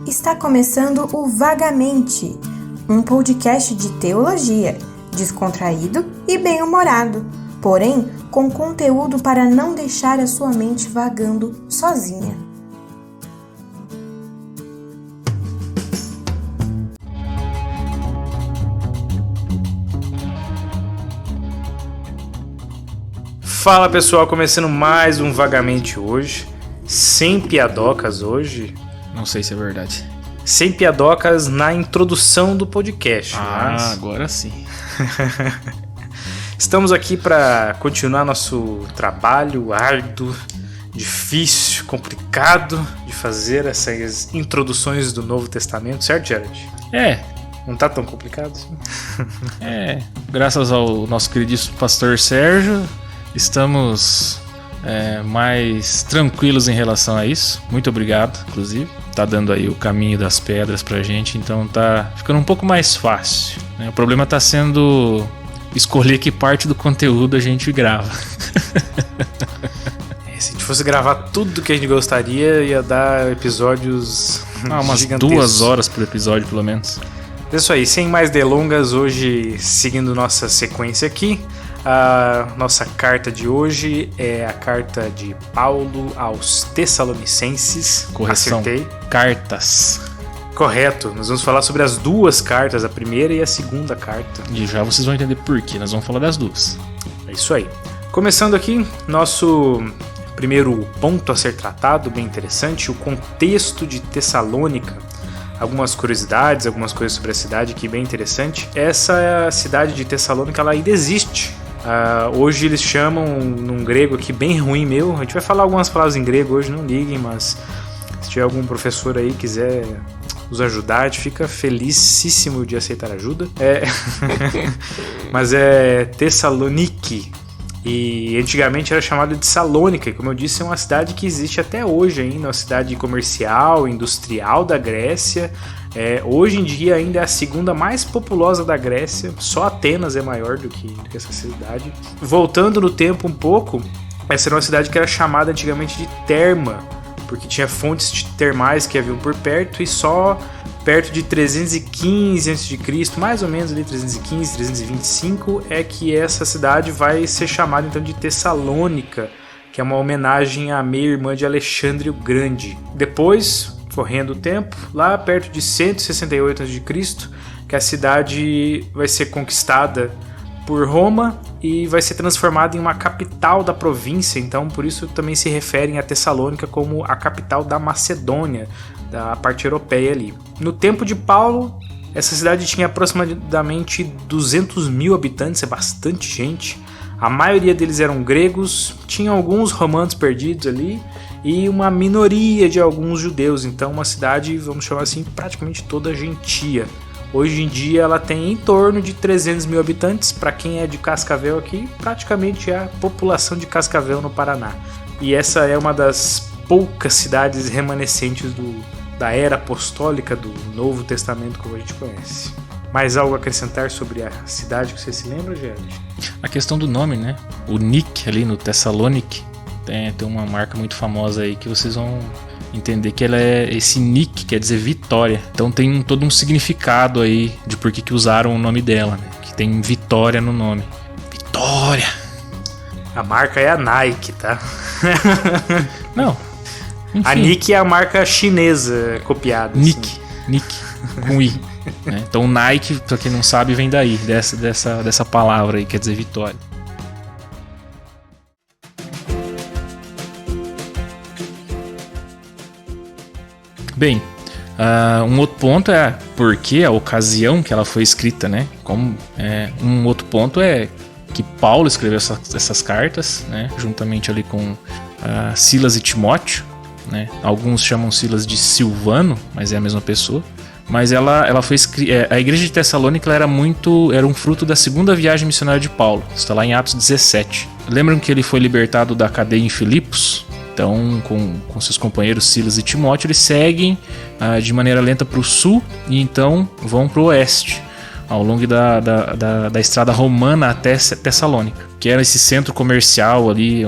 Está começando o Vagamente, um podcast de teologia, descontraído e bem-humorado, porém com conteúdo para não deixar a sua mente vagando sozinha. Fala pessoal, começando mais um Vagamente hoje, sem piadocas hoje. Não sei se é verdade. Sem piadocas na introdução do podcast. Mas... agora sim. Estamos aqui para continuar nosso trabalho árduo, difícil, complicado de fazer essas introduções do Novo Testamento, certo, Gerard? Não tá tão complicado assim? Graças ao nosso queridíssimo pastor Sérgio, estamos mais tranquilos em relação a isso. Muito obrigado, inclusive. Tá dando aí o caminho das pedras pra gente, então tá ficando um pouco mais fácil, né? O problema tá sendo escolher que parte do conteúdo a gente grava. Se a gente fosse gravar tudo que a gente gostaria, ia dar episódios umas 2 horas por episódio, pelo menos. É isso aí, sem mais delongas, hoje, seguindo nossa sequência aqui, a nossa carta de hoje é a carta de Paulo aos Tessalonicenses. Correção. Acertei. Cartas. Correto, nós vamos falar sobre as 2 cartas, a primeira e a segunda carta. E já vocês vão entender por quê, nós vamos falar das 2. É isso aí. Começando aqui, nosso primeiro ponto a ser tratado, bem interessante, o contexto de Tessalônica. Algumas curiosidades, algumas coisas sobre a cidade que é bem interessante. Essa cidade de Tessalônica, ela ainda existe. Hoje eles chamam, num grego aqui bem ruim meu, a gente vai falar algumas palavras em grego hoje, não liguem, mas se tiver algum professor aí que quiser nos ajudar, a gente fica felicíssimo de aceitar ajuda. Mas é Tessaloniki, e antigamente era chamada de Salônica, e como eu disse, é uma cidade que existe até hoje ainda, uma cidade comercial, industrial da Grécia. Hoje em dia ainda é a segunda mais populosa da Grécia, só Atenas é maior do que essa cidade. Voltando no tempo um pouco, essa era uma cidade que era chamada antigamente de Terma, porque tinha fontes termais que haviam por perto, e só perto de 315 a.C., mais ou menos ali 315, 325, é que essa cidade vai ser chamada então de Tessalônica, que é uma homenagem à meia-irmã de Alexandre o Grande. Depois, correndo o tempo, lá perto de 168 a.C., que a cidade vai ser conquistada por Roma e vai ser transformada em uma capital da província, então por isso também se referem a Tessalônica como a capital da Macedônia, da parte europeia ali. No tempo de Paulo, essa cidade tinha aproximadamente 200 mil habitantes, é bastante gente. A maioria deles eram gregos, tinha alguns romanos perdidos ali e uma minoria de alguns judeus, então uma cidade, vamos chamar assim, praticamente toda gentia. Hoje em dia ela tem em torno de 300 mil habitantes. Para quem é de Cascavel aqui, praticamente é a população de Cascavel no Paraná. E essa é uma das poucas cidades remanescentes da era apostólica do Novo Testamento, como a gente conhece. Mais algo a acrescentar sobre a cidade que você se lembra, Gerard? A questão do nome, né? O Nick ali no Thessalonic tem uma marca muito famosa aí que vocês vão entender que ela esse Nick quer dizer vitória. Então tem todo um significado aí de por que usaram o nome dela, né? Que tem vitória no nome. Vitória! A marca é a Nike, tá? Não. Enfim. A Nike é a marca chinesa copiada. Nick com I. Né? Então Nike, pra quem não sabe, vem daí, dessa palavra aí, quer dizer vitória. Bem, um outro ponto é porque a ocasião que ela foi escrita, né? Um outro ponto é que Paulo escreveu essas cartas, né? Juntamente ali com Silas e Timóteo, né? Alguns chamam Silas de Silvano, mas é a mesma pessoa. Mas ela foi a igreja de Tessalônica era um fruto da segunda viagem missionária de Paulo. Está lá em Atos 17. Lembram que ele foi libertado da cadeia em Filipos? Então, com seus companheiros Silas e Timóteo, eles seguem de maneira lenta para o sul e então vão para o oeste, ao longo da estrada romana até Tessalônica, que era esse centro comercial ali,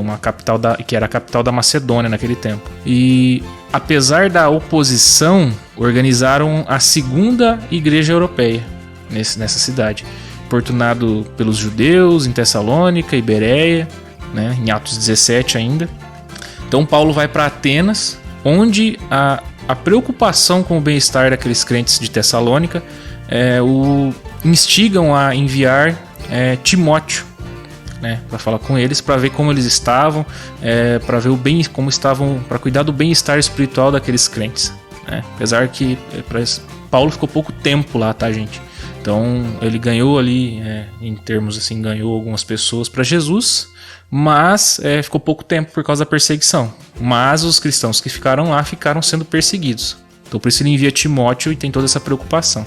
que era a capital da Macedônia naquele tempo. E apesar da oposição, organizaram a segunda igreja europeia nessa cidade, importunado pelos judeus em Tessalônica e Bereia, né, em Atos 17 ainda. Então Paulo vai para Atenas, onde a preocupação com o bem-estar daqueles crentes de Tessalônica o instigam a enviar Timóteo, né, para falar com eles, para ver como eles estavam, para ver como estavam, para cuidar do bem-estar espiritual daqueles crentes, né? Apesar que Paulo ficou pouco tempo lá, tá, gente? Então ele ganhou ali, em termos assim, ganhou algumas pessoas para Jesus, mas ficou pouco tempo por causa da perseguição. Mas os cristãos que ficaram lá ficaram sendo perseguidos. Então por isso ele envia Timóteo e tem toda essa preocupação.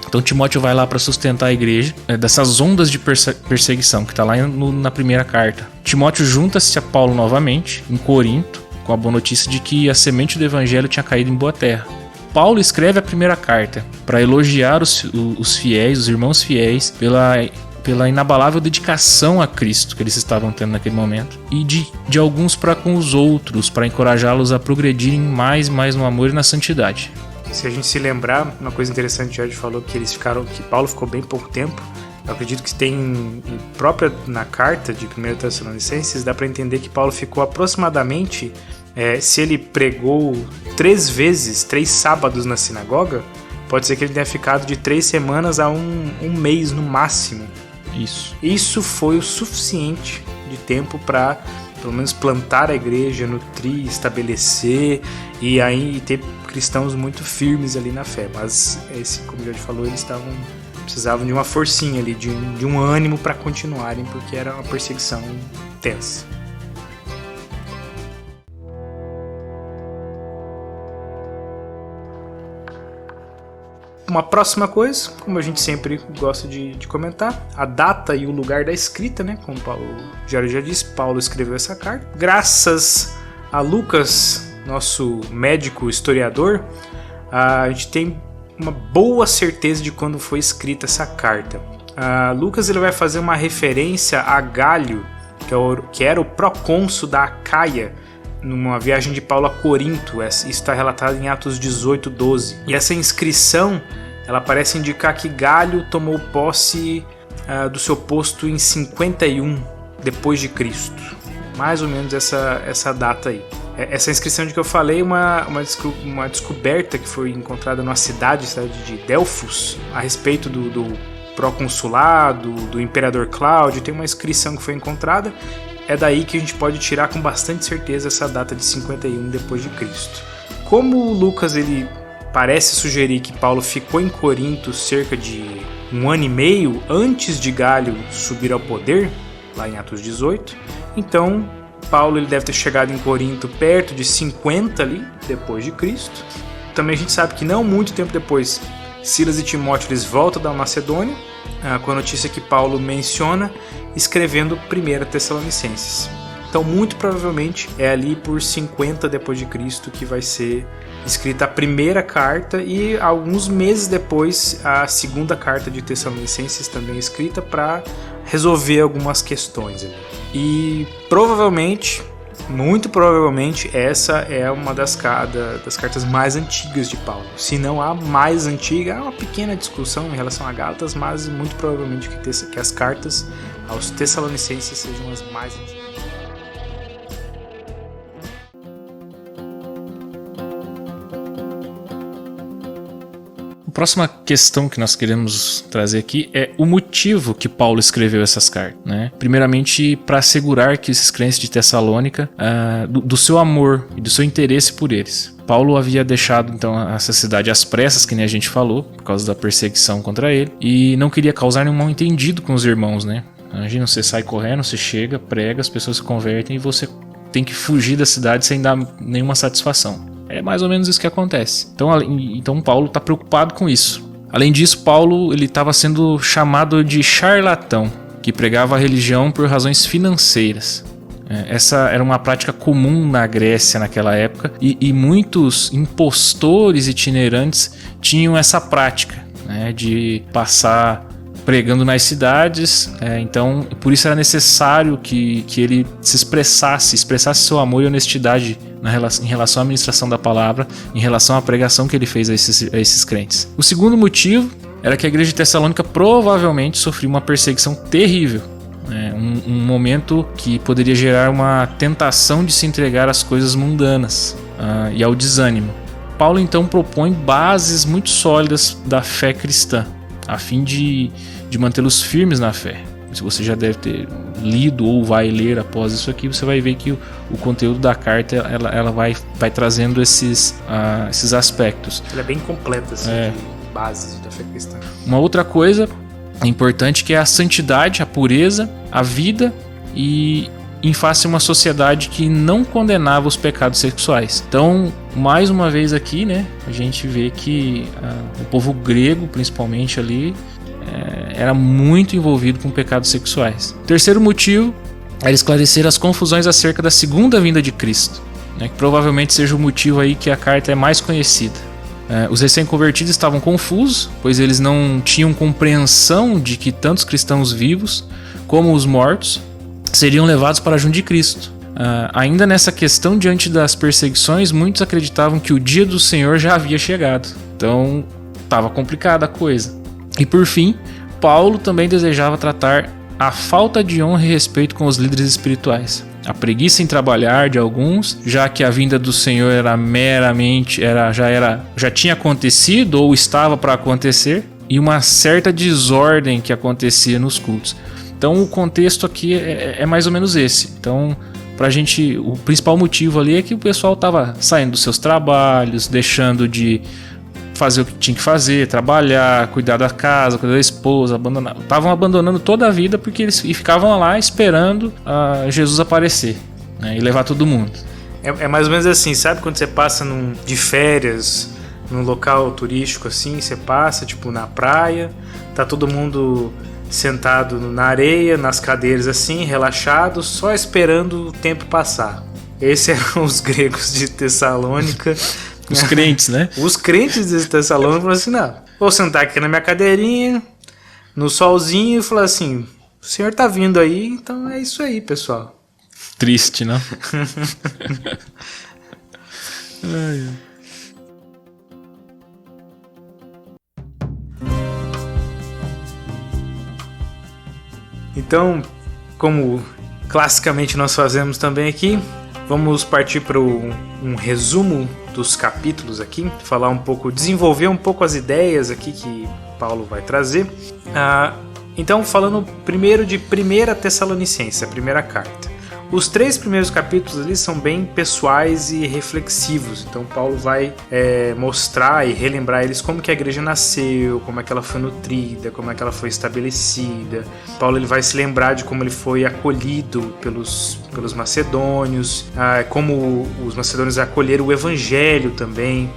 Então Timóteo vai lá para sustentar a igreja dessas ondas de perseguição, que está lá na primeira carta. Timóteo junta-se a Paulo novamente, em Corinto, com a boa notícia de que a semente do evangelho tinha caído em boa terra. Paulo escreve a primeira carta para elogiar os fiéis, os irmãos fiéis, pela inabalável dedicação a Cristo que eles estavam tendo naquele momento, e de alguns para com os outros, para encorajá-los a progredirem mais no amor e na santidade. Se a gente se lembrar, uma coisa interessante, o Jorge falou que Paulo ficou bem pouco tempo. Eu acredito que tem própria na carta de 1 Tessalonicenses, dá para entender que Paulo ficou aproximadamente, se ele pregou 3 sábados na sinagoga, pode ser que ele tenha ficado de 3 semanas a um mês no máximo. Isso foi o suficiente de tempo para, pelo menos, plantar a igreja, nutrir, estabelecer e aí ter cristãos muito firmes ali na fé. Mas, como o Jorge falou, eles precisavam de uma forcinha ali, de um ânimo para continuarem, porque era uma perseguição tensa. Uma próxima coisa, como a gente sempre gosta de comentar, a data e o lugar da escrita, né? Como o Jairo já disse, Paulo escreveu essa carta. Graças a Lucas, nosso médico historiador, a gente tem uma boa certeza de quando foi escrita essa carta. Lucas ele vai fazer uma referência a Gálio, que era o procônsul da Acaia, numa viagem de Paulo a Corinto. Isso está relatado em Atos 18:12. E essa inscrição ela parece indicar que Gálio tomou posse do seu posto em 51 depois de Cristo. Mais ou menos essa data aí. Essa inscrição de que eu falei é uma descoberta que foi encontrada numa cidade de Delfos, a respeito do proconsulado, do imperador Cláudio. Tem uma inscrição que foi encontrada. É daí que a gente pode tirar com bastante certeza essa data de 51 depois de Cristo. Como o Lucas ele parece sugerir que Paulo ficou em Corinto cerca de 1 ano e meio antes de Gálio subir ao poder, lá em Atos 18, então Paulo ele deve ter chegado em Corinto perto de 50 ali depois de Cristo. Também a gente sabe que não muito tempo depois, Silas e Timóteo eles voltam da Macedônia, com a notícia que Paulo menciona, escrevendo 1 Tessalonicenses. Então, muito provavelmente é ali por 50 depois de Cristo que vai ser escrita a primeira carta, e alguns meses depois a segunda carta de Tessalonicenses também escrita para resolver algumas questões ali. E provavelmente, muito provavelmente, essa é uma das cartas mais antigas de Paulo. Se não a mais antiga, há uma pequena discussão em relação a Gálatas, mas muito provavelmente que as cartas aos Tessalonicenses sejam as mais antigas. A próxima questão que nós queremos trazer aqui é o motivo que Paulo escreveu essas cartas, né? Primeiramente, para assegurar que esses crentes de Tessalônica, do seu amor e do seu interesse por eles. Paulo havia deixado então essa cidade às pressas, que nem a gente falou, por causa da perseguição contra ele, e não queria causar nenhum mal entendido com os irmãos, né? Imagina, você sai correndo, você chega, prega, as pessoas se convertem e você tem que fugir da cidade sem dar nenhuma satisfação. É mais ou menos isso que acontece. Então Paulo está preocupado com isso. Além disso, Paulo estava sendo chamado de charlatão, que pregava a religião por razões financeiras. Essa era uma prática comum na Grécia naquela época, e muitos impostores itinerantes tinham essa prática, né, de passar pregando nas cidades, então por isso era necessário que ele se expressasse seu amor e honestidade em relação à administração da palavra, em relação à pregação que ele fez a esses crentes. O segundo motivo era que a igreja de Tessalônica provavelmente sofria uma perseguição terrível, um momento que poderia gerar uma tentação de se entregar às coisas mundanas e ao desânimo. Paulo então propõe bases muito sólidas da fé cristã, a fim de mantê-los firmes na fé. Se você já deve ter lido ou vai ler após isso aqui, você vai ver que o conteúdo da carta ela vai trazendo esses aspectos. Ela é bem completa, assim, de bases da fé cristã. Uma outra coisa importante que é a santidade, a pureza, a vida e em face a uma sociedade que não condenava os pecados sexuais. Então, mais uma vez aqui, né, a gente vê que o povo grego, principalmente ali, era muito envolvido com pecados sexuais. O terceiro motivo era esclarecer as confusões acerca da segunda vinda de Cristo, né, que provavelmente seja o motivo aí que a carta é mais conhecida. Os recém-convertidos estavam confusos, pois eles não tinham compreensão de que tanto os cristãos vivos como os mortos seriam levados para junto de Cristo. Ainda nessa questão, diante das perseguições, muitos acreditavam que o dia do Senhor já havia chegado. Então, estava complicada a coisa. E por fim, Paulo também desejava tratar a falta de honra e respeito com os líderes espirituais, a preguiça em trabalhar de alguns, já que a vinda do Senhor já tinha acontecido ou estava para acontecer, e uma certa desordem que acontecia nos cultos. Então o contexto aqui é mais ou menos esse. Então, pra gente, o principal motivo ali é que o pessoal estava saindo dos seus trabalhos, deixando de fazer o que tinha que fazer, trabalhar, cuidar da casa, cuidar da esposa, estavam abandonando toda a vida porque eles ficavam lá esperando Jesus aparecer, né, e levar todo mundo. É mais ou menos assim, sabe quando você passa de férias num local turístico assim, você passa tipo na praia, tá todo mundo sentado na areia, nas cadeiras assim, relaxados, só esperando o tempo passar. Esses eram os gregos de Tessalônica. Os crentes, né? Os crentes de Tessalônica falaram assim, não, vou sentar aqui na minha cadeirinha, no solzinho, e falar assim, o Senhor tá vindo aí, então é isso aí, pessoal. Triste, não? Então, como classicamente nós fazemos também aqui, vamos partir para um resumo dos capítulos aqui, falar um pouco, desenvolver um pouco as ideias aqui que Paulo vai trazer. Então, falando primeiro de 1 Tessalonicenses, a primeira carta. Os 3 primeiros capítulos ali são bem pessoais e reflexivos, então Paulo vai mostrar e relembrar eles como que a igreja nasceu, como é que ela foi nutrida, como é que ela foi estabelecida. Paulo ele vai se lembrar de como ele foi acolhido pelos macedônios, como os macedônios acolheram o evangelho também.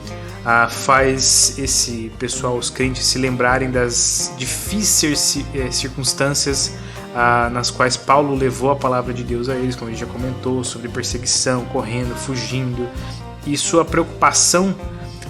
Faz esse pessoal, os crentes, se lembrarem das difíceis circunstâncias nas quais Paulo levou a palavra de Deus a eles, como a gente já comentou, sobre perseguição, correndo, fugindo. E sua preocupação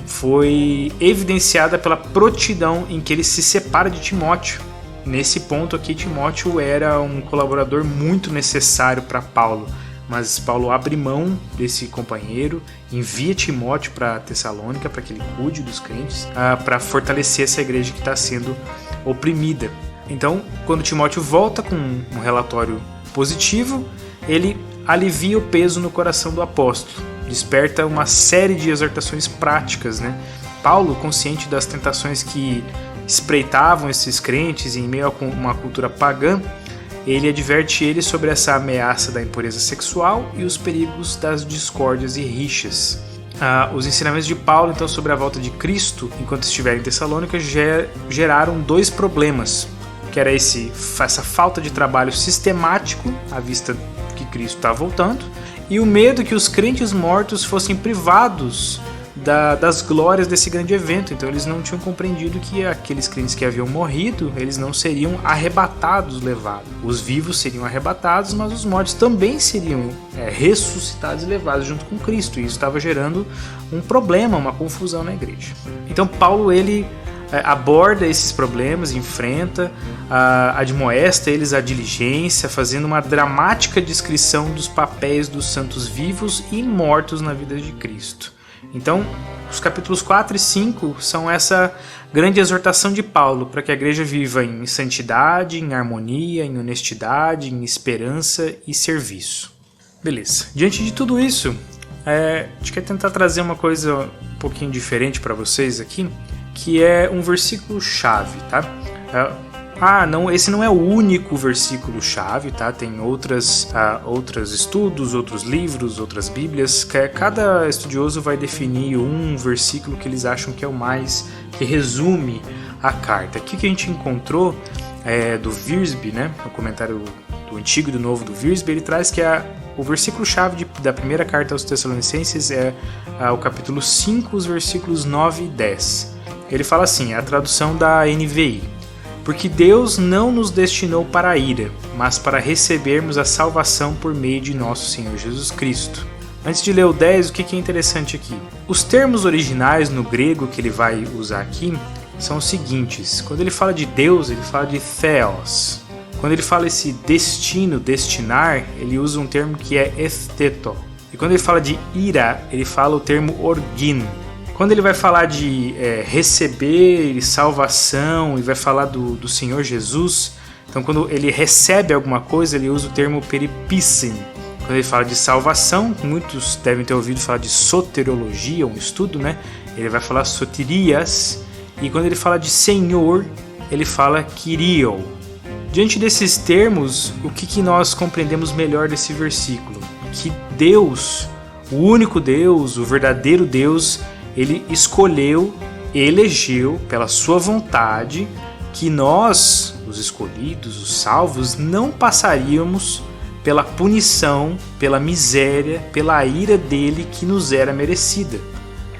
foi evidenciada pela prontidão em que ele se separa de Timóteo. Nesse ponto aqui, Timóteo era um colaborador muito necessário para Paulo, mas Paulo abre mão desse companheiro, envia Timóteo para Tessalônica para que ele cuide dos crentes, para fortalecer essa igreja que está sendo oprimida. Então, quando Timóteo volta com um relatório positivo, ele alivia o peso no coração do apóstolo, desperta uma série de exortações práticas, né? Paulo, consciente das tentações que espreitavam esses crentes em meio a uma cultura pagã, ele adverte eles sobre essa ameaça da impureza sexual e os perigos das discórdias e rixas. Os ensinamentos de Paulo, então, sobre a volta de Cristo, enquanto estiver em Tessalônica, geraram 2 problemas, que era essa falta de trabalho sistemático, à vista que Cristo está voltando, e o medo que os crentes mortos fossem privados das glórias desse grande evento. Então eles não tinham compreendido que aqueles crentes que haviam morrido, eles não seriam arrebatados, levados. Os vivos seriam arrebatados, mas os mortos também seriam ressuscitados e levados junto com Cristo. E isso estava gerando um problema, uma confusão na igreja. Então Paulo, ele aborda esses problemas, enfrenta, admoesta eles à diligência, fazendo uma dramática descrição dos papéis dos santos vivos e mortos na vida de Cristo. Então, os capítulos 4 e 5 são essa grande exortação de Paulo para que a igreja viva em santidade, em harmonia, em honestidade, em esperança e serviço. Beleza. Diante de tudo isso, a gente quer tentar trazer uma coisa um pouquinho diferente para vocês aqui, que é um versículo-chave, tá? Esse não é o único versículo-chave, tá? Tem outros estudos, outros livros, outras bíblias. Cada estudioso vai definir um versículo que eles acham que é o mais, que resume a carta. Aqui que a gente encontrou do Wiersbe, né? O comentário do Antigo e do Novo do Wiersbe, ele traz que o versículo-chave da primeira carta aos Tessalonicenses é o capítulo 5, os versículos 9 e 10. Ele fala assim, a tradução da NVI: porque Deus não nos destinou para a ira, mas para recebermos a salvação por meio de nosso Senhor Jesus Cristo. Antes de ler o 10, o que é interessante aqui? Os termos originais no grego que ele vai usar aqui são os seguintes. Quando ele fala de Deus, ele fala de theos. Quando ele fala esse destino, destinar, ele usa um termo que é estheto. E quando ele fala de ira, ele fala o termo orgin. Quando ele vai falar de receber salvação e vai falar do Senhor Jesus, então quando ele recebe alguma coisa, ele usa o termo peripissin. Quando ele fala de salvação, muitos devem ter ouvido falar de soteriologia, um estudo, né? Ele vai falar soterias. E quando ele fala de Senhor, ele fala Kyrio. Diante desses termos, o que nós compreendemos melhor desse versículo? Que Deus, o único Deus, o verdadeiro Deus, ele escolheu, elegeu pela sua vontade que nós, os escolhidos, os salvos, não passaríamos pela punição, pela miséria, pela ira dele que nos era merecida,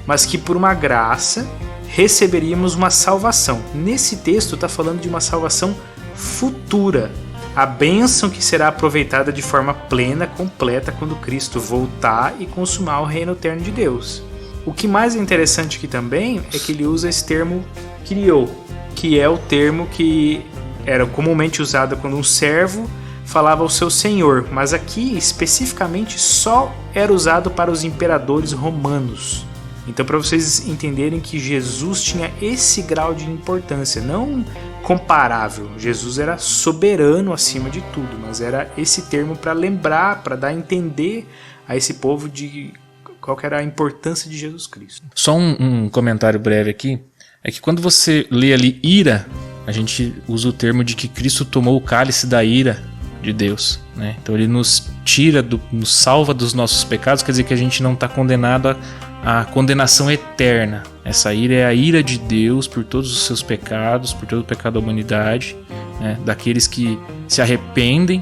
mas que por uma graça receberíamos uma salvação. Nesse texto está falando de uma salvação futura, a bênção que será aproveitada de forma plena, completa, quando Cristo voltar e consumar o reino eterno de Deus. O que mais é interessante aqui também é que ele usa esse termo Kyrio, que é o termo que era comumente usado quando um servo falava ao seu senhor, mas aqui especificamente só era usado para os imperadores romanos. Então, para vocês entenderem que Jesus tinha esse grau de importância, não comparável. Jesus era soberano acima de tudo, mas era esse termo para lembrar, para dar a entender a esse povo de qual que era a importância de Jesus Cristo. Só um comentário breve aqui, é que quando você lê ali ira, a gente usa o termo de que Cristo tomou o cálice da ira de Deus, né? Então ele nos tira, nos salva dos nossos pecados, quer dizer que a gente não está condenado à condenação eterna. Essa ira é a ira de Deus por todos os seus pecados, por todo o pecado da humanidade, né? Daqueles que se arrependem,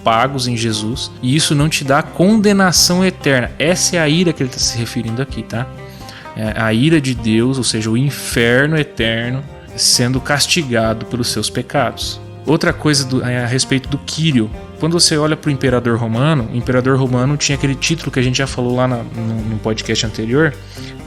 pagos em Jesus, e isso não te dá condenação eterna. Essa é a ira que ele está se referindo aqui, tá? É a ira de Deus, ou seja, o inferno eterno sendo castigado pelos seus pecados. Outra coisa a respeito do Kyrio. Quando você olha para o imperador romano tinha aquele título que a gente já falou lá no podcast anterior,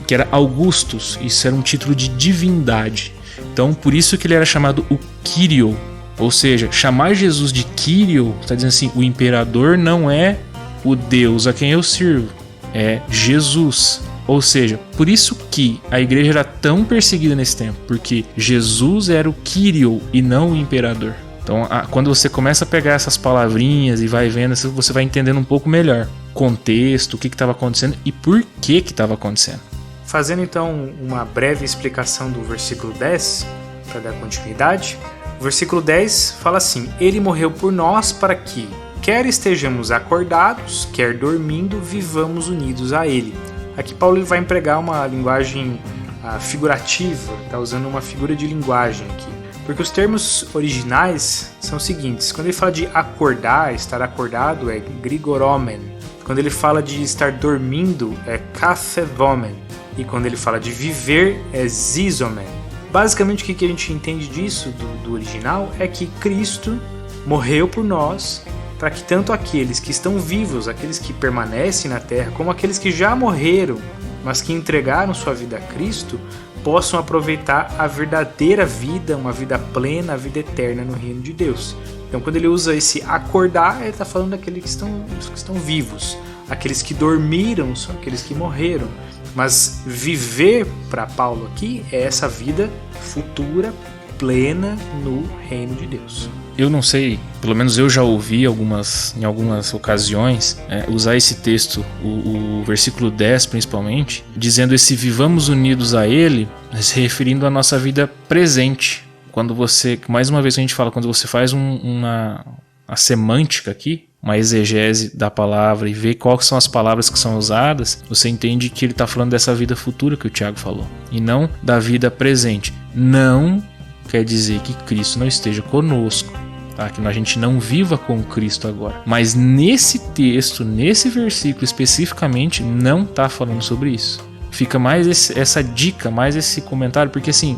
que era Augustus. Isso era um título de divindade. Então, por isso que ele era chamado o Kyrio. Ou seja, chamar Jesus de Kyrio está dizendo assim, o imperador não é o Deus a quem eu sirvo, é Jesus. Ou seja, por isso que a igreja era tão perseguida nesse tempo, porque Jesus era o Kyrio e não o imperador. Então, quando você começa a pegar essas palavrinhas e vai vendo, você vai entendendo um pouco melhor o contexto, o que estava acontecendo e por que estava acontecendo. Fazendo então uma breve explicação do versículo 10, para dar continuidade. O versículo 10 fala assim: ele morreu por nós para que, quer estejamos acordados, quer dormindo, vivamos unidos a ele. Aqui Paulo vai empregar uma linguagem figurativa, está usando uma figura de linguagem aqui. Porque os termos originais são os seguintes: quando ele fala de acordar, estar acordado, é grigoromen. Quando ele fala de estar dormindo, é kathevomen. E quando ele fala de viver, é zizomen. Basicamente, o que a gente entende disso, do original, é que Cristo morreu por nós, para que tanto aqueles que estão vivos, aqueles que permanecem na terra, como aqueles que já morreram, mas que entregaram sua vida a Cristo, possam aproveitar a verdadeira vida, uma vida plena, a vida eterna no reino de Deus. Então, quando ele usa esse acordar, ele está falando daqueles que estão vivos. Aqueles que dormiram são aqueles que morreram. Mas viver para Paulo aqui é essa vida futura, plena no reino de Deus. Eu não sei, pelo menos eu já ouvi em algumas ocasiões usar esse texto, o versículo 10 principalmente, dizendo esse vivamos unidos a ele, se referindo à nossa vida presente. Quando você, mais uma vez a gente fala, quando você faz a semântica aqui, uma exegese da palavra e vê quais são as palavras que são usadas, você entende que ele está falando dessa vida futura que o Tiago falou, e não da vida presente. Não quer dizer que Cristo não esteja conosco, tá? Que a gente não viva com Cristo agora. Mas nesse texto, nesse versículo especificamente, não está falando sobre isso. Fica mais essa dica, mais esse comentário, porque assim,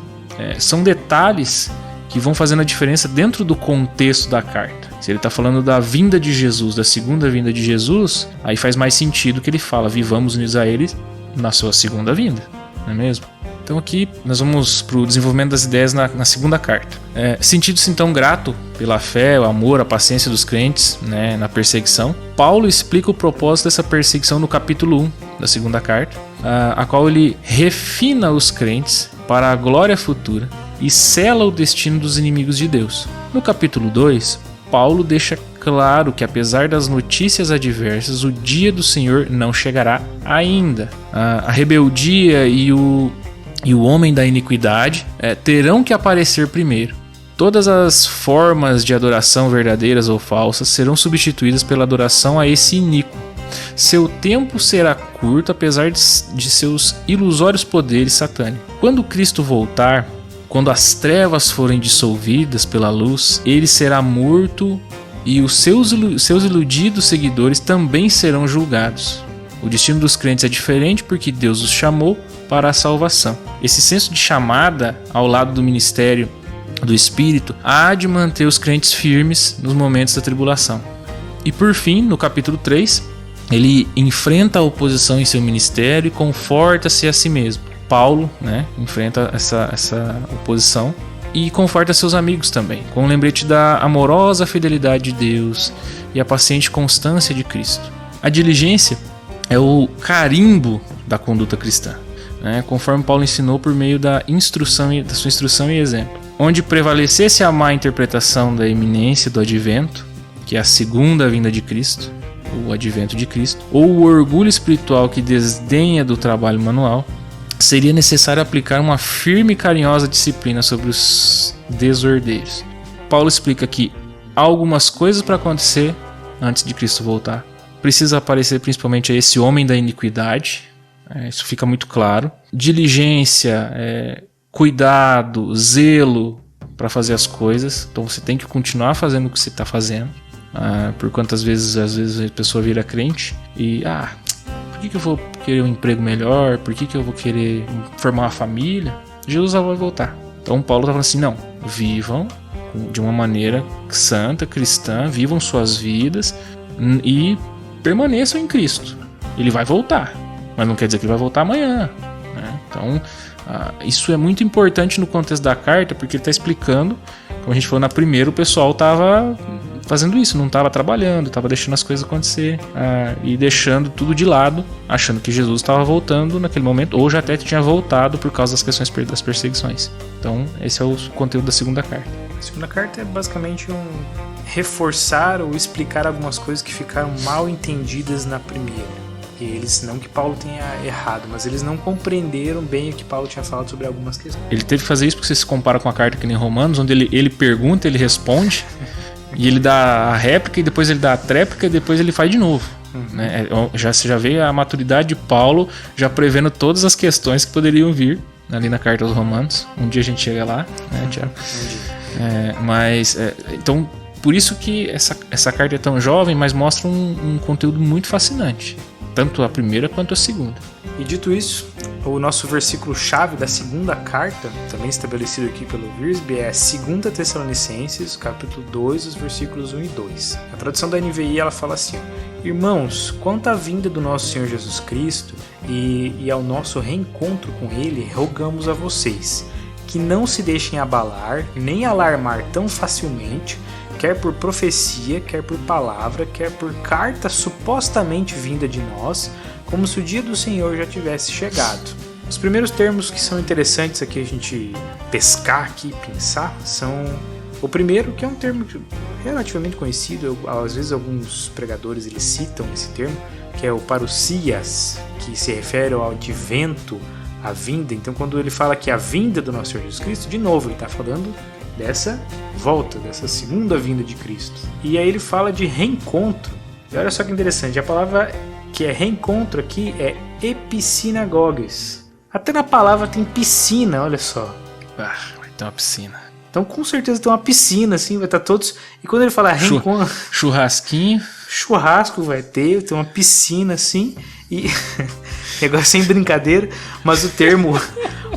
são detalhes que vão fazendo a diferença dentro do contexto da carta. Se ele está falando da vinda de Jesus, da segunda vinda de Jesus, aí faz mais sentido que ele fala, vivamos unidos a ele na sua segunda vinda, não é mesmo? Então aqui nós vamos para o desenvolvimento das ideias na segunda carta. Sentido-se então grato pela fé, o amor, a paciência dos crentes, né, na perseguição. Paulo explica o propósito dessa perseguição no capítulo 1 da segunda carta, a qual ele refina os crentes para a glória futura e sela o destino dos inimigos de Deus. No capítulo 2, Paulo deixa claro que apesar das notícias adversas, o dia do Senhor não chegará ainda. A rebeldia e o homem da iniquidade terão que aparecer primeiro. Todas as formas de adoração verdadeiras ou falsas serão substituídas pela adoração a esse iníquo. Seu tempo será curto apesar de seus ilusórios poderes satânicos. Quando Cristo voltar, quando as trevas forem dissolvidas pela luz, ele será morto e os seus iludidos seguidores também serão julgados. O destino dos crentes é diferente porque Deus os chamou para a salvação. Esse senso de chamada ao lado do ministério do Espírito há de manter os crentes firmes nos momentos da tribulação. E por fim, no capítulo 3, ele enfrenta a oposição em seu ministério e conforta-se a si mesmo. Paulo, né, enfrenta essa oposição e conforta seus amigos também, com um lembrete da amorosa fidelidade de Deus e a paciente constância de Cristo. A diligência é o carimbo da conduta cristã, né, conforme Paulo ensinou por meio da sua instrução e exemplo. Onde prevalecesse a má interpretação da iminência do advento, que é a segunda vinda de Cristo, o advento de Cristo, ou o orgulho espiritual que desdenha do trabalho manual, seria necessário aplicar uma firme e carinhosa disciplina sobre os desordeiros. Paulo explica que há algumas coisas para acontecer antes de Cristo voltar. Precisa aparecer principalmente esse homem da iniquidade, isso fica muito claro. Diligência, cuidado, zelo para fazer as coisas. Então você tem que continuar fazendo o que você está fazendo. Por quantas vezes, às vezes a pessoa vira crente e por que eu vou querer um emprego melhor? Por que eu vou querer formar uma família? Jesus vai voltar. Então Paulo está falando assim, não, vivam de uma maneira santa, cristã, vivam suas vidas e permaneçam em Cristo. Ele vai voltar, mas não quer dizer que ele vai voltar amanhã, né? Então isso é muito importante no contexto da carta, porque ele está explicando, como a gente falou na primeira, o pessoal estava fazendo isso, não estava trabalhando, estava deixando as coisas acontecer e deixando tudo de lado, achando que Jesus estava voltando naquele momento, ou já até tinha voltado por causa das questões das perseguições. Então esse é o conteúdo da segunda carta. A segunda carta é basicamente reforçar ou explicar algumas coisas que ficaram mal entendidas na primeira. E eles, não que Paulo tenha errado, mas eles não compreenderam bem o que Paulo tinha falado sobre algumas questões. Ele teve que fazer isso porque você se compara com a carta que nem Romanos, onde ele pergunta, ele responde, e ele dá a réplica, e depois ele dá a tréplica, e depois ele faz de novo. Né? Você já vê a maturidade de Paulo já prevendo todas as questões que poderiam vir ali na carta aos Romanos. Um dia a gente chega lá, né, Tiago? Então, por isso que essa carta é tão jovem, mas mostra um conteúdo muito fascinante. Tanto a primeira quanto a segunda. E dito isso, o nosso versículo-chave da segunda carta, também estabelecido aqui pelo Wiersbe, é 2 Tessalonicenses, capítulo 2, os versículos 1 e 2. A tradução da NVI ela fala assim: Irmãos, quanto à vinda do nosso Senhor Jesus Cristo e ao nosso reencontro com Ele, rogamos a vocês que não se deixem abalar nem alarmar tão facilmente, quer por profecia, quer por palavra, quer por carta supostamente vinda de nós, como se o dia do Senhor já tivesse chegado. Os primeiros termos que são interessantes aqui a gente pescar aqui, pensar, são o primeiro, que é um termo relativamente conhecido, às vezes alguns pregadores eles citam esse termo, que é o parousias, que se refere ao advento, à vinda. Então quando ele fala que a vinda do nosso Senhor Jesus Cristo, de novo ele está falando dessa volta, dessa segunda vinda de Cristo. E aí ele fala de reencontro. E olha só que interessante, a palavra que é reencontro aqui é epissinagoges. Até na palavra tem piscina, olha só. Vai ter uma piscina. Então com certeza tem uma piscina, assim, vai estar todos... E quando ele fala reencontro... Churrasquinho. Churrasco vai ter uma piscina, assim, e... Negócio sem brincadeira, mas o termo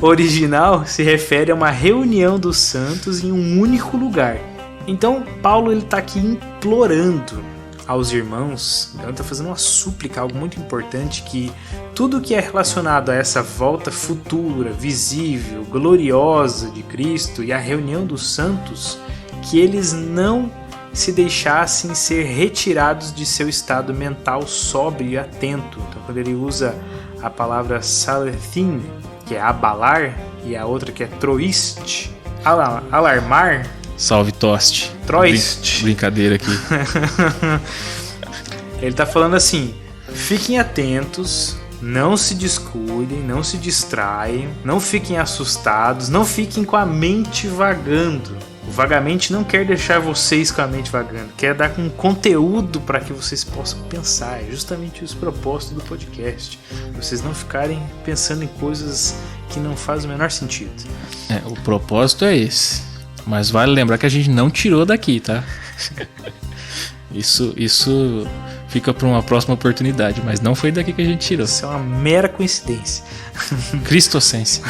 original se refere a uma reunião dos santos em um único lugar. Então Paulo está aqui implorando aos irmãos, ele está fazendo uma súplica, algo muito importante, que tudo que é relacionado a essa volta futura, visível, gloriosa de Cristo e a reunião dos santos, que eles não se deixassem ser retirados de seu estado mental sóbrio e atento. Então quando ele usa a palavra salethin, que é abalar, e a outra que é troist, alarmar. Salve Toste. Troist. Brincadeira aqui. Ele está falando assim: fiquem atentos, não se descuidem, não se distraem, não fiquem assustados, não fiquem com a mente vagando. O vagamente não quer deixar vocês com a mente vagando, quer dar um conteúdo para que vocês possam pensar. É justamente o propósito do podcast. Vocês não ficarem pensando em coisas que não fazem o menor sentido. O propósito é esse. Mas vale lembrar que a gente não tirou daqui, tá? Isso fica para uma próxima oportunidade, mas não foi daqui que a gente tirou. Isso é uma mera coincidência. Cristocência.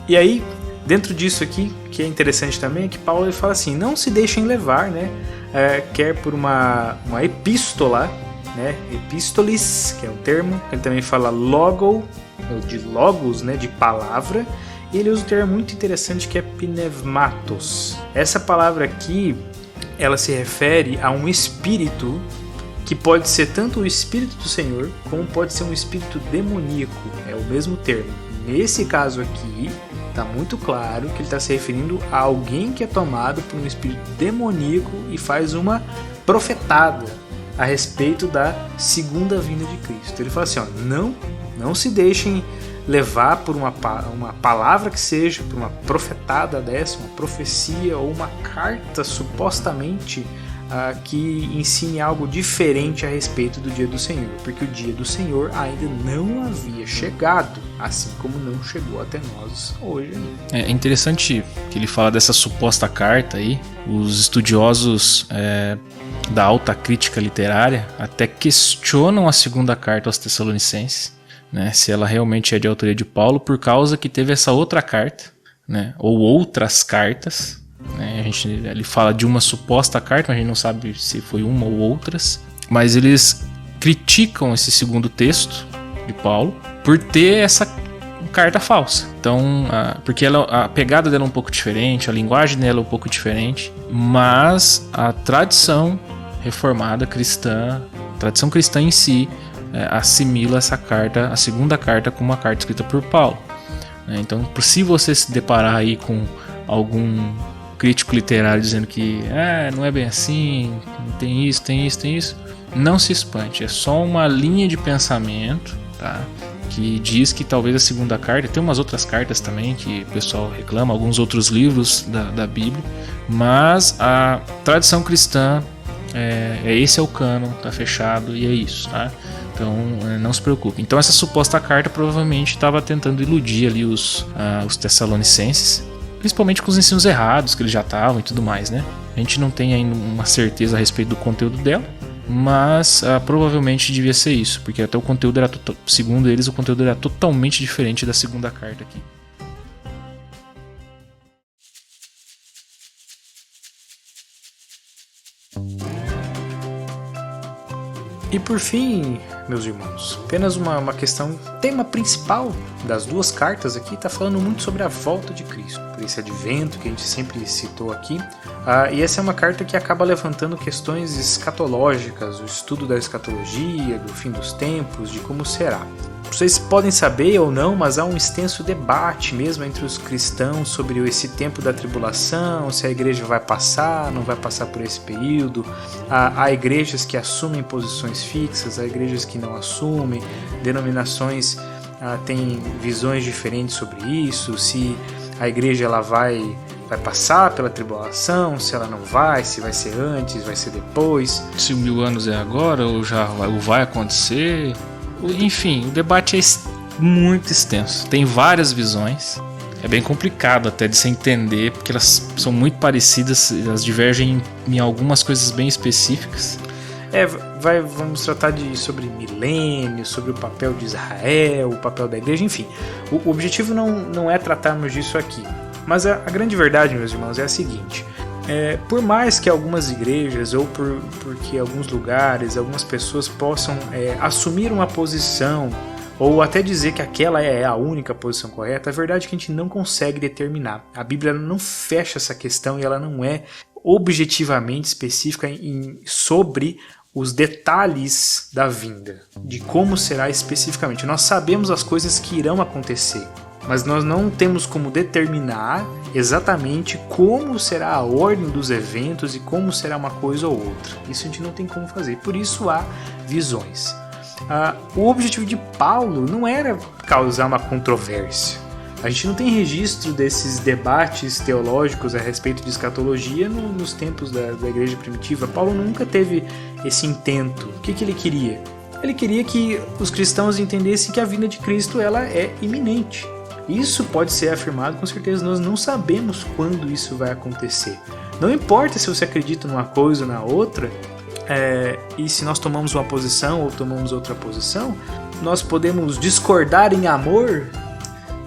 E aí, dentro disso aqui, que é interessante também, é que Paulo ele fala assim: não se deixem levar, né? Quer por uma epístola, né? Epístolis, que é o termo. Ele também fala logo, de logos, né? De palavra. E ele usa um termo muito interessante que é pneumatos. Essa palavra aqui, ela se refere a um espírito que pode ser tanto o espírito do Senhor, como pode ser um espírito demoníaco. É o mesmo termo. Nesse caso aqui, está muito claro que ele está se referindo a alguém que é tomado por um espírito demoníaco e faz uma profetada a respeito da segunda vinda de Cristo. Ele fala assim, não se deixem levar por uma palavra que seja, por uma profetada dessa, uma profecia ou uma carta supostamente que ensine algo diferente a respeito do dia do Senhor, porque o dia do Senhor ainda não havia chegado, assim como não chegou até nós hoje. É interessante que ele fala dessa suposta carta aí. Os estudiosos da alta crítica literária até questionam a segunda carta aos Tessalonicenses, né, se ela realmente é de autoria de Paulo, por causa que teve essa outra carta, né, ou outras cartas, né, ele fala de uma suposta carta, mas a gente não sabe se foi uma ou outras, mas eles criticam esse segundo texto de Paulo por ter essa carta falsa. Então, porque a pegada dela é um pouco diferente, a linguagem dela é um pouco diferente, mas a tradição reformada cristã, a tradição cristã em si, assimila essa carta, a segunda carta, como uma carta escrita por Paulo. Então, se você se deparar aí com algum crítico literário dizendo que não é bem assim, tem isso, não se espante, é só uma linha de pensamento, tá? Que diz que talvez a segunda carta, tem umas outras cartas também que o pessoal reclama, alguns outros livros da Bíblia, mas a tradição cristã, esse é o cânon, tá fechado e é isso, tá? Então não se preocupe. Então essa suposta carta provavelmente estava tentando iludir ali os tessalonicenses, principalmente com os ensinos errados que eles já estavam e tudo mais, né? A gente não tem ainda uma certeza a respeito do conteúdo dela, mas provavelmente devia ser isso, porque até o conteúdo era, segundo eles, o conteúdo era totalmente diferente da segunda carta aqui. por fim, meus irmãos, apenas uma questão, o tema principal das duas cartas aqui está falando muito sobre a volta de Cristo, por esse advento que a gente sempre citou aqui. E essa é uma carta que acaba levantando questões escatológicas, o estudo da escatologia, do fim dos tempos, de como será. Vocês podem saber ou não, mas há um extenso debate mesmo entre os cristãos sobre esse tempo da tribulação, se a igreja vai passar, não vai passar por esse período. Há igrejas que assumem posições fixas, há igrejas que não assumem, denominações têm visões diferentes sobre isso, se a igreja ela vai passar pela tribulação, se ela não vai, se vai ser antes, vai ser depois. Se 1000 anos é agora ou já vai acontecer... Enfim, o debate é muito extenso, tem várias visões, é bem complicado até de se entender, porque elas são muito parecidas, elas divergem em algumas coisas bem específicas. Vamos tratar sobre milênio, sobre o papel de Israel, o papel da igreja, enfim. O objetivo não é tratarmos disso aqui, mas a grande verdade, meus irmãos, é a seguinte... por mais que algumas igrejas ou porque alguns lugares, algumas pessoas possam assumir uma posição ou até dizer que aquela é a única posição correta, a verdade é que a gente não consegue determinar. A Bíblia não fecha essa questão e ela não é objetivamente específica sobre os detalhes da vinda, de como será especificamente. Nós sabemos as coisas que irão acontecer, mas nós não temos como determinar exatamente como será a ordem dos eventos e como será uma coisa ou outra. Isso a gente não tem como fazer, por isso há visões. O objetivo de Paulo não era causar uma controvérsia. A gente não tem registro desses debates teológicos a respeito de escatologia nos tempos da igreja primitiva. Paulo nunca teve esse intento. O que ele queria? Ele queria que os cristãos entendessem que a vinda de Cristo ela é iminente. Isso pode ser afirmado com certeza, nós não sabemos quando isso vai acontecer. Não importa se você acredita numa coisa ou na outra, e se nós tomamos uma posição ou tomamos outra posição, nós podemos discordar em amor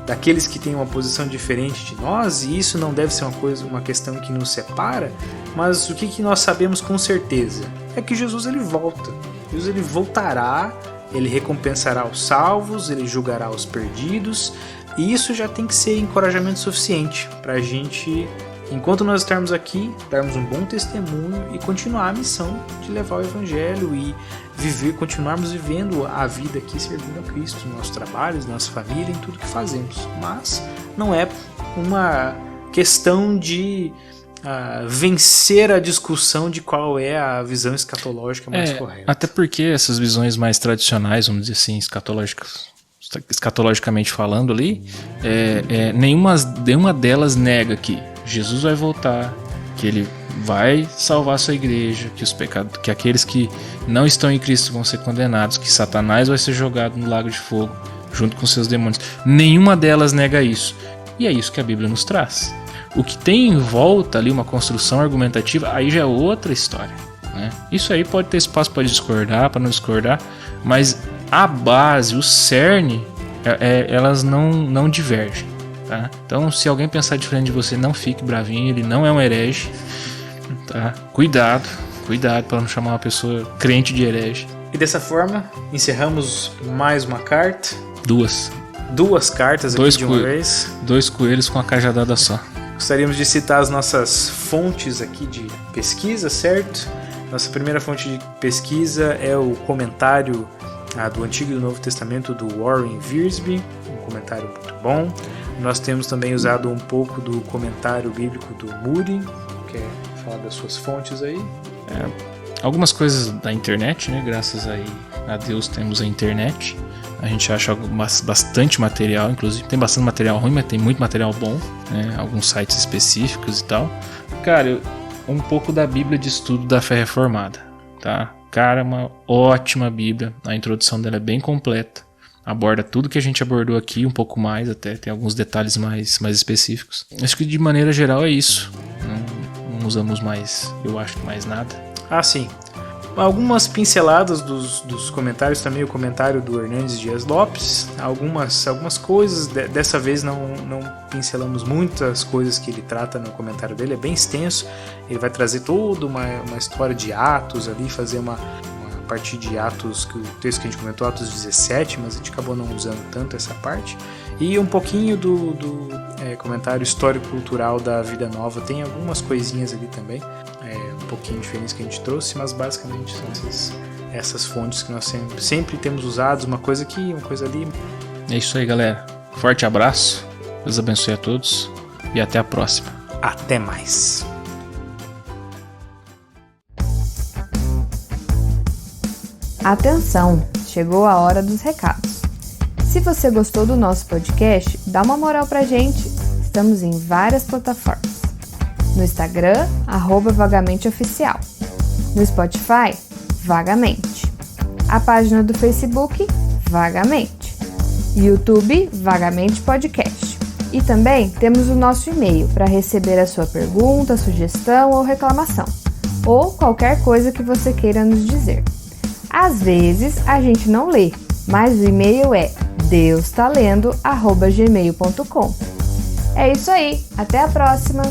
daqueles que têm uma posição diferente de nós, e isso não deve ser uma questão que nos separa, mas o que nós sabemos com certeza é que Jesus ele volta. Jesus ele voltará, ele recompensará os salvos, ele julgará os perdidos. E isso já tem que ser encorajamento suficiente para a gente, enquanto nós estarmos aqui, darmos um bom testemunho e continuar a missão de levar o Evangelho e continuarmos vivendo a vida aqui servindo a Cristo, nos nossos trabalhos, na nossa família, em tudo que fazemos. Mas não é uma questão de vencer a discussão de qual é a visão escatológica mais correta. Até porque essas visões mais tradicionais, vamos dizer assim, escatologicamente falando ali, nenhuma delas nega que Jesus vai voltar, que ele vai salvar a sua igreja, que aqueles que não estão em Cristo vão ser condenados, que Satanás vai ser jogado no lago de fogo junto com seus demônios. Nenhuma delas nega isso. E é isso que a Bíblia nos traz. O que tem em volta ali, uma construção argumentativa, aí já é outra história, né? Isso aí pode ter espaço para discordar, para não discordar, mas a base, o cerne, elas não divergem, tá? Então, se alguém pensar diferente de você, não fique bravinho, ele não é um herege, tá? Cuidado para não chamar uma pessoa crente de herege. E dessa forma, encerramos mais uma carta. Duas cartas aqui de uma vez. 2 coelhos com a cajadada só. Gostaríamos de citar as nossas fontes aqui de pesquisa, certo? Nossa primeira fonte de pesquisa é o comentário do Antigo e do Novo Testamento do Warren Wiersbe, um comentário muito bom. Nós temos também usado um pouco do comentário bíblico do Moody, quer falar das suas fontes aí? Algumas coisas da internet, né? Graças a Deus temos a internet. A gente acha bastante material, inclusive tem bastante material ruim, mas tem muito material bom, né? Alguns sites específicos e tal. Cara, um pouco da Bíblia de Estudo da Fé Reformada, tá? Cara, uma ótima Bíblia, a introdução dela é bem completa, aborda tudo que a gente abordou aqui, um pouco mais até, tem alguns detalhes mais específicos. Acho que de maneira geral é isso, não usamos mais, eu acho que mais nada. Sim. Algumas pinceladas dos comentários também, o comentário do Hernandes Dias Lopes, algumas coisas, dessa vez não pincelamos muitas coisas que ele trata no comentário dele, é bem extenso, ele vai trazer toda uma história de Atos ali, fazer uma partir de Atos, que o texto que a gente comentou, Atos 17, mas a gente acabou não usando tanto essa parte. E um pouquinho do comentário histórico-cultural da Vida Nova, tem algumas coisinhas ali também, um pouquinho diferentes que a gente trouxe, mas basicamente são essas fontes que nós sempre temos usado, uma coisa aqui, uma coisa ali. É isso aí, galera. Forte abraço, Deus abençoe a todos e até a próxima. Até mais. Atenção, chegou a hora dos recados. Se você gostou do nosso podcast, dá uma moral pra gente. Estamos em várias plataformas. No Instagram, @vagamenteoficial. No Spotify, Vagamente. A página do Facebook, Vagamente. YouTube, Vagamente Podcast. E também temos o nosso e-mail para receber a sua pergunta, sugestão ou reclamação. Ou qualquer coisa que você queira nos dizer. Às vezes a gente não lê, mas o e-mail é deustalendo@gmail.com. É isso aí, até a próxima!